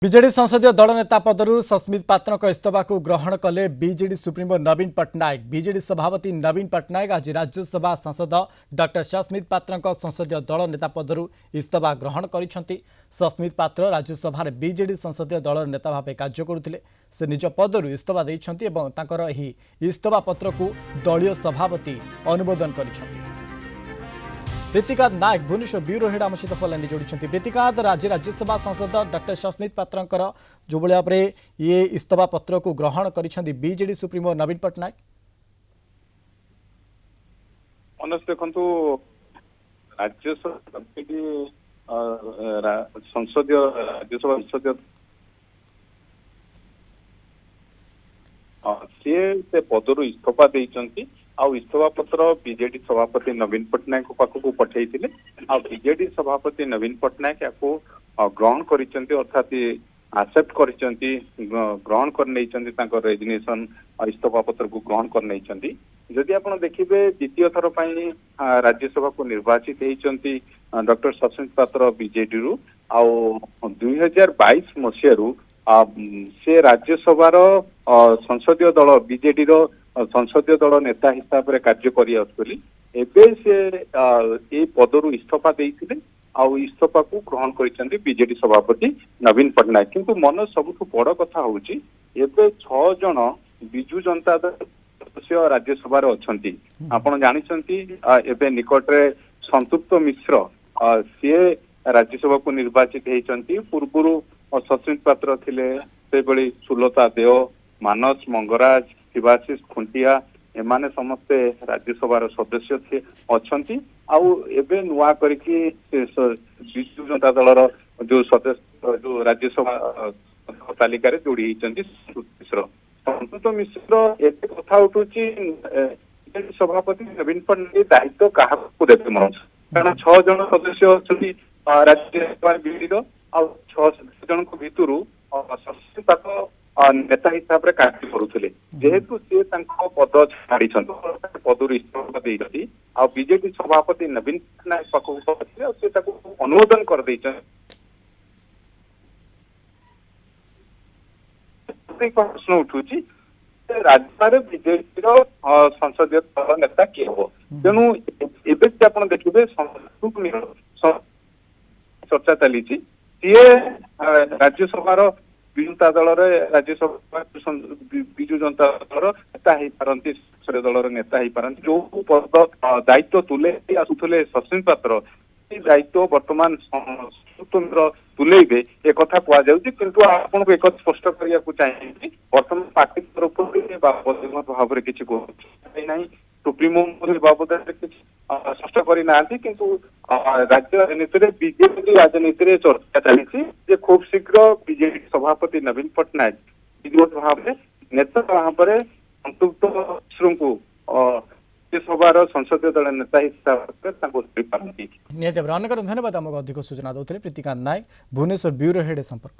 BJD ସଂସଦୀୟ ଦଳ ନେତା ପଦରୁ ସସ୍ମିତ ପାତ୍ରଙ୍କ ଇସ୍ତଫାକୁ ଗ୍ରହଣ କଲେ ବିଜେଡି ସୁପ୍ରିମୋ ନବୀନ ପଟ୍ଟନାୟକ। ବିଜେଡି ସଭାପତି ନବୀନ ପଟ୍ଟନାୟକ ଆଜି ରାଜ୍ୟସଭା ସାଂସଦ ଡକ୍ଟର ସସ୍ମିତ ପାତ୍ରଙ୍କ ସଂସଦୀୟ ଦଳ ନେତା ପଦରୁ ଇସ୍ତଫା ଗ୍ରହଣ କରିଛନ୍ତି। ସସ୍ମିତ ପାତ୍ର ରାଜ୍ୟସଭାରେ ବିଜେଡି ସଂସଦୀୟ ଦଳର ନେତା ଭାବେ କାର୍ଯ୍ୟ କରୁଥିଲେ। ସେ ନିଜ ପଦରୁ ଇସ୍ତଫା ଦେଇଛନ୍ତି ଏବଂ ତାଙ୍କର ଏହି ଇସ୍ତଫା ପତ୍ରକୁ ଦଳୀୟ ସଭାପତି ଅନୁମୋଦନ କରିଛନ୍ତି। प्रीतिकांत नायक भुवनेश्वर ब्यूरो हेड आम सहित फोन जोड़ी। प्रीतिकांत राज्य राज्यसभा सांसद डॉक्टर सस्मित पात्रंकर जो भाव में ये इस्तीफा पत्र को ग्रहण करिसेंती बीजेडी सुप्रीमो नवीन पट्टनायक। देखु राज्यसभा संसदीय से पदर इस्तीफा देइचंती आउ इस्तीफा पत्र बीजेडी सभापति नवीन पट्टनायक पाखक पठाई बीजेडी सभापति नवीन पट्टनायक या ग्रहण करिसेंती अर्थात एक्सेप्ट करिसेंती ग्रहण कर रेजिग्नेशन इस्तीफा पत्र को ग्रहण कर जदि आप देखिए द्वितीय थर राज्यसभा को निर्वाचित होती डॉक्टर सस्मित पात्र बीजेडी रु आउ 2022 मसीह से राज्यसभार संसदीय दल बीजेडी संसदीय दल नेता हिसाब से कार्य कर पदर इस्तीफा देते आउ इस्तीफा को ग्रहण कर बीजेडी सभापति नवीन पट्टनायक। किंतु मन सब बड़ कथा हूँ 6 जन विजु जनता दल सदस्य राज्यसभा अच्छा आपड़ जानते निकटरे संतृप्त मिश्र सी राज्यसभा को निर्वाचित होती पूर्व सस्मित पात्र थिले से बड़ी सुलता देव मानस मंगराज शिवाशीष खुंटिया एमाने समस्ते राज्यसभा सदस्य थे अच्छी आउ एबे नुआ करके विजु जनता दलर जो सदस्य जो राज्यसभा तालिका जोड़ी मिश्र संतुष्ट मिश्र एत कथा उठू सभापति नवीन पट्टनायक दायित्व क्या देते मन कारण 6 जन सदस्य अच्छा राज्यसभा बीजेडी आ 6 जन भितर सस्मित पात्र नेता हिसाब से कार्य करुले जेहेतु सी पद छाड़ी पदर इस्तीफा देती आ बीजेडी सभापति नवीन पट्टनायक पाखक अनुमोदन कर प्रश्न उठू राज्य बीजेडी संसदीय दल नेता किए हम तेणु एवं आप देखिए चर्चा चली सी राज्यसभा जनता दल राज्यसभा विजु जनता दल नेता हो पारती संसदीय दल नेता हो पारती जो पद दायित्व तुले आसुले सस्मित पात्र दायित्व बर्तमान तुलेबे एक कथा कहु आपको एक स्पष्ट करने को चाहिए बर्तमान पार्टी तरफ भाव में किसी ना सुप्रीमो बाबद स्पष्ट करना किंतु राज्य राजनीति बीजेपी राजनीति चर्चा चली खूब शीघ्र बीजेडी सभापति नवीन पट्टनायक विधिवत भाव में नेता भाव में संतृप्त मिश्र को सभार संसदीय दल नेता हिसाब से धन्यवाद। आमको अधिक सूचना दौते प्रीतिकांत नायक भुवनेश्वर ब्यूरो हेड संपर्क।